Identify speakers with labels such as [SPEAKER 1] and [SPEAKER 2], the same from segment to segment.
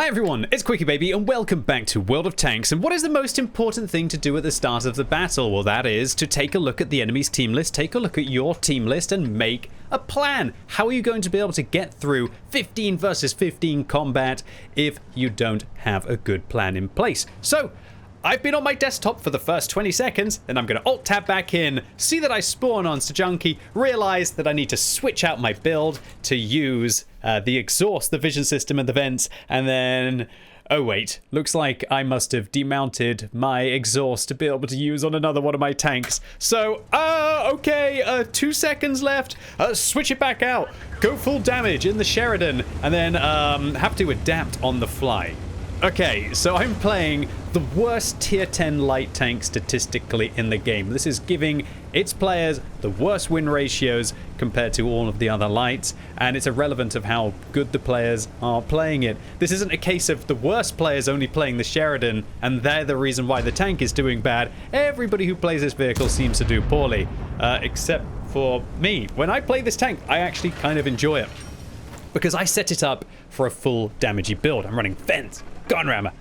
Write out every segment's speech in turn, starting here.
[SPEAKER 1] Hi everyone, it's QuickyBaby and welcome back to World of Tanks. And what is the most important thing to do at the start of the battle? Well, that is to take a look at the enemy's team list, take a look at your team list and make a plan. How are you going to be able to get through 15 versus 15 combat if you don't have a good plan in place? So, I've been on my desktop for the first 20 seconds, then I'm going to alt-tab back in, see that I spawn on Junkie, realize that I need to switch out my build to use the exhaust, the vision system and the vents, and then... oh wait, looks like I must have demounted my exhaust to be able to use on another one of my tanks. So, okay, 2 seconds left, switch it back out, go full damage in the Sheridan, and then have to adapt on the fly. Okay, so I'm playing the worst tier 10 light tank statistically in the game. This is giving its players the worst win ratios compared to all of the other lights, and it's irrelevant of how good the players are playing it. This isn't a case of the worst players only playing the Sheridan, and they're the reason why the tank is doing bad. Everybody who plays this vehicle seems to do poorly, except for me. When I play this tank, I actually kind of enjoy it, because I set it up for a full damagey build. I'm running fence, gun rammer,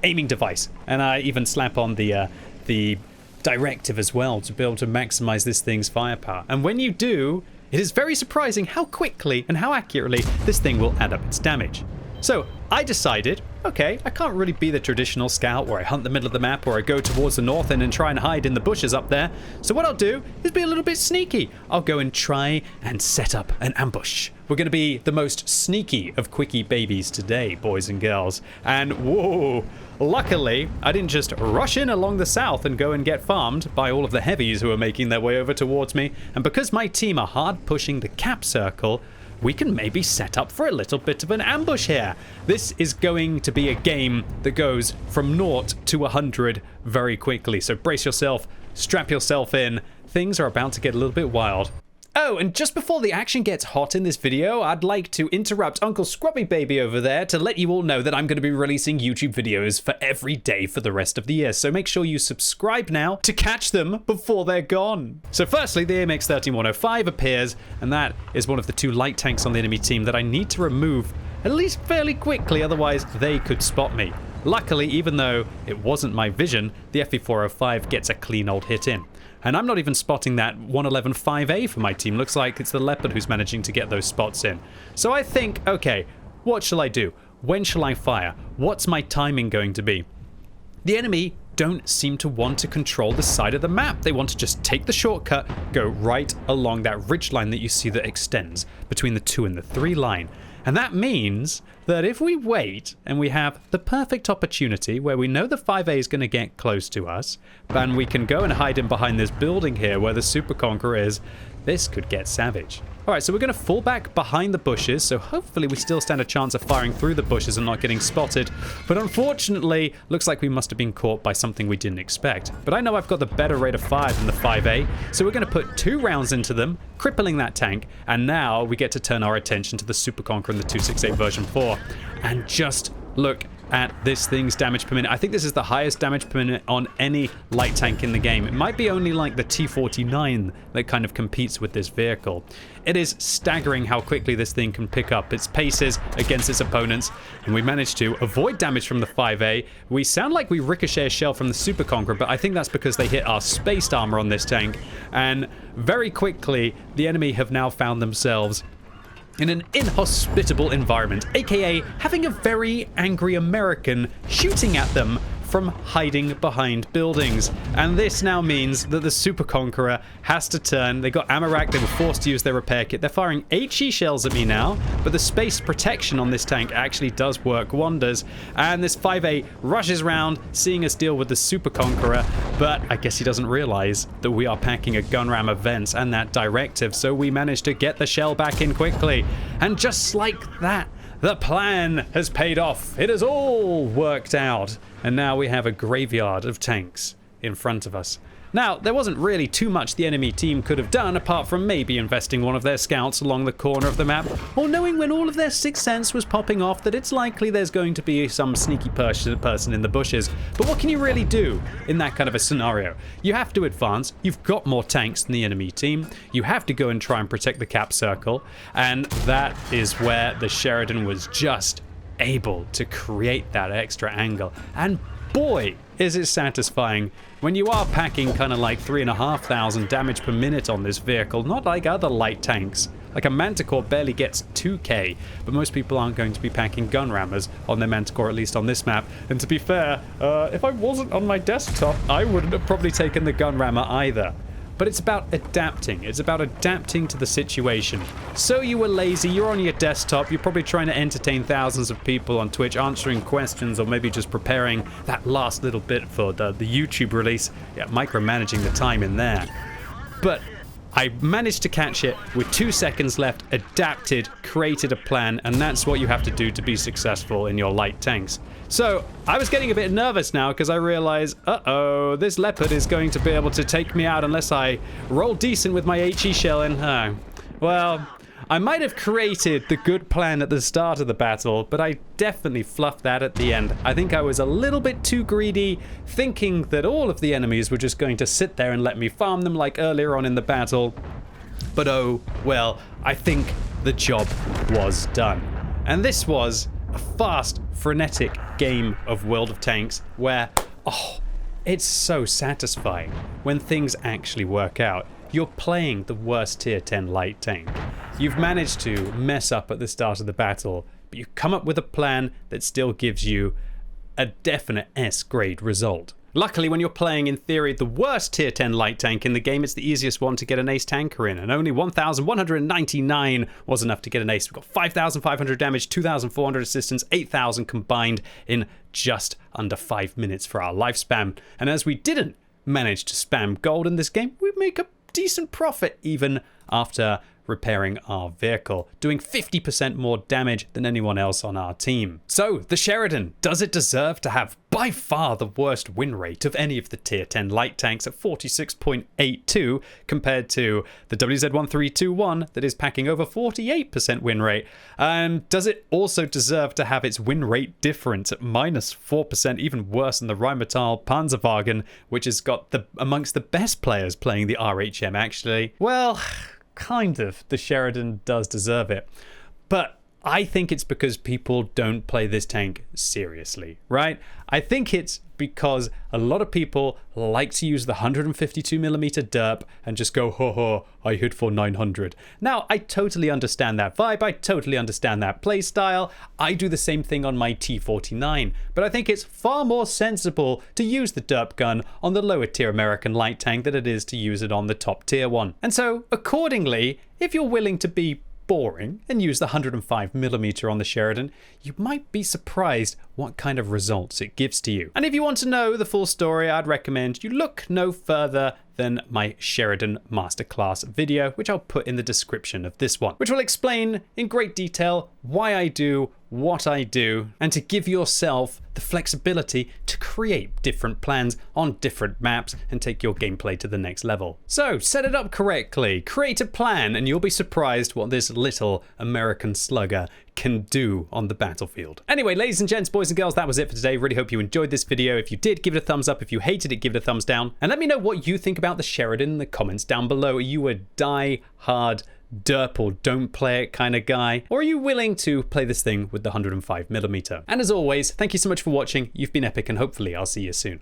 [SPEAKER 1] aiming device, and I even slap on the directive as well to be able to maximize this thing's firepower. And when you do, it is very surprising how quickly and how accurately this thing will add up its damage. So I decided, okay, I can't really be the traditional scout where I hunt the middle of the map or I go towards the north and then try and hide in the bushes up there. So what I'll do is be a little bit sneaky. I'll go and try and set up an ambush. We're going to be the most sneaky of QuickyBabies today, boys and girls. And whoa, luckily, I didn't just rush in along the south and go and get farmed by all of the heavies who are making their way over towards me. And because my team are hard pushing the cap circle, we can maybe set up for a little bit of an ambush here. This is going to be a game that goes from 0 to 100 very quickly. So brace yourself, strap yourself in. Things are about to get a little bit wild. Oh, and just before the action gets hot in this video, I'd like to interrupt Uncle QuickyBaby over there to let you all know that I'm going to be releasing YouTube videos for every day for the rest of the year. So make sure you subscribe now to catch them before they're gone. So firstly, the AMX-13105 appears, and that is one of the 2 light tanks on the enemy team that I need to remove at least fairly quickly, otherwise they could spot me. Luckily, even though it wasn't my vision, the FE405 gets a clean old hit in. And I'm not even spotting that 111 5A for my team. Looks like it's the Leopard who's managing to get those spots in. So I think, okay, what shall I do? When shall I fire? What's my timing going to be? The enemy don't seem to want to control the side of the map. They want to just take the shortcut, go right along that ridge line that you see that extends between the 2 and the 3 line. And that means that if we wait and we have the perfect opportunity where we know the 5A is going to get close to us, and we can go and hide in behind this building here where the Super Conqueror is, this could get savage. Alright, so we're going to fall back behind the bushes, so hopefully we still stand a chance of firing through the bushes and not getting spotted. But unfortunately, looks like we must have been caught by something we didn't expect. But I know I've got the better rate of fire than the 5A, so we're going to put 2 rounds into them, crippling that tank, and now we get to turn our attention to the Super Conqueror in the 268 version 4. And just look at this thing's damage per minute. I think this is the highest damage per minute on any light tank in the game. It might be only like the T49 that kind of competes with this vehicle. It is staggering how quickly this thing can pick up its paces against its opponents, and we managed to avoid damage from the 5A. We sound like we ricochet a shell from the Super Conqueror, but I think that's because they hit our spaced armor on this tank, and very quickly the enemy have now found themselves in an inhospitable environment, aka having a very angry American shooting at them from hiding behind buildings. And this now means that the Super Conqueror has to turn. They got ammo rack, they were forced to use their repair kit. They're firing HE shells at me now, but the space protection on this tank actually does work wonders. And this 5A rushes around, seeing us deal with the Super Conqueror, but I guess he doesn't realize that we are packing a gun ram of vents and that directive, so we managed to get the shell back in quickly. And just like that, the plan has paid off. It has all worked out. And now we have a graveyard of tanks in front of us. Now, there wasn't really too much the enemy team could have done apart from maybe investing one of their scouts along the corner of the map, or knowing when all of their sixth sense was popping off that it's likely there's going to be some sneaky person in the bushes. But what can you really do in that kind of a scenario? You have to advance, you've got more tanks than the enemy team, you have to go and try and protect the cap circle, and that is where the Sheridan was just able to create that extra angle. And boy, is it satisfying when you are packing kind of like 3,500 damage per minute on this vehicle, not like other light tanks. Like a Manticore barely gets 2k, but most people aren't going to be packing gun rammers on their Manticore, at least on this map. And to be fair, if I wasn't on my desktop, I wouldn't have probably taken the gun rammer either. But it's about adapting. It's about adapting to the situation. So you were lazy, you're on your desktop, you're probably trying to entertain thousands of people on Twitch, answering questions, or maybe just preparing that last little bit for the YouTube release. Yeah, micromanaging the time in there. But I managed to catch it with 2 seconds left, adapted, created a plan, and that's what you have to do to be successful in your light tanks. So I was getting a bit nervous now because I realized, uh-oh, this leopard is going to be able to take me out unless I roll decent with my HE shell. And well, I might have created the good plan at the start of the battle, but I definitely fluffed that at the end. I think I was a little bit too greedy, thinking that all of the enemies were just going to sit there and let me farm them like earlier on in the battle. But oh, well, I think the job was done. And this was a fast, frenetic game of World of Tanks where, oh, it's so satisfying when things actually work out. You're playing the worst tier 10 light tank. You've managed to mess up at the start of the battle, but you come up with a plan that still gives you a definite S-grade result. Luckily, when you're playing, in theory, the worst tier 10 light tank in the game, it's the easiest one to get an ace tanker in, and only 1,199 was enough to get an ace. We've got 5,500 damage, 2,400 assistance, 8,000 combined in just under 5 minutes for our lifespan. And as we didn't manage to spam gold in this game, we make a decent profit even after repairing our vehicle, doing 50% more damage than anyone else on our team. So, the Sheridan, does it deserve to have by far the worst win rate of any of the tier 10 light tanks at 46.82 compared to the WZ1321 that is packing over 48% win rate? And does it also deserve to have its win rate difference at -4%, even worse than the Rheinmetall Panzerwagen, which has got amongst the best players playing the RHM actually? Well, kind of. The Sheridan does deserve it. But I think it's because people don't play this tank seriously, right? I think it's because a lot of people like to use the 152mm derp and just go, ho ho, I hit for 900. Now, I totally understand that vibe. I totally understand that play style. I do the same thing on my T49. But I think it's far more sensible to use the derp gun on the lower tier American light tank than it is to use it on the top tier one. And so, accordingly, if you're willing to be boring and use the 105mm on the Sheridan, you might be surprised what kind of results it gives to you. And if you want to know the full story, I'd recommend you look no further than my Sheridan Masterclass video, which I'll put in the description of this one, which will explain in great detail why I do what I do, and to give yourself the flexibility to create different plans on different maps and take your gameplay to the next level. So set it up correctly, create a plan, and you'll be surprised what this little American slugger can do on the battlefield. Anyway, ladies and gents, boys and girls, that was it for today. Really hope you enjoyed this video. If you did, give it a thumbs up. If you hated it, give it a thumbs down. And let me know what you think about the Sheridan in the comments down below. Are you a die-hard derp or don't play it kind of guy? Or are you willing to play this thing with the 105mm? And as always, thank you so much for watching. You've been epic, and hopefully I'll see you soon.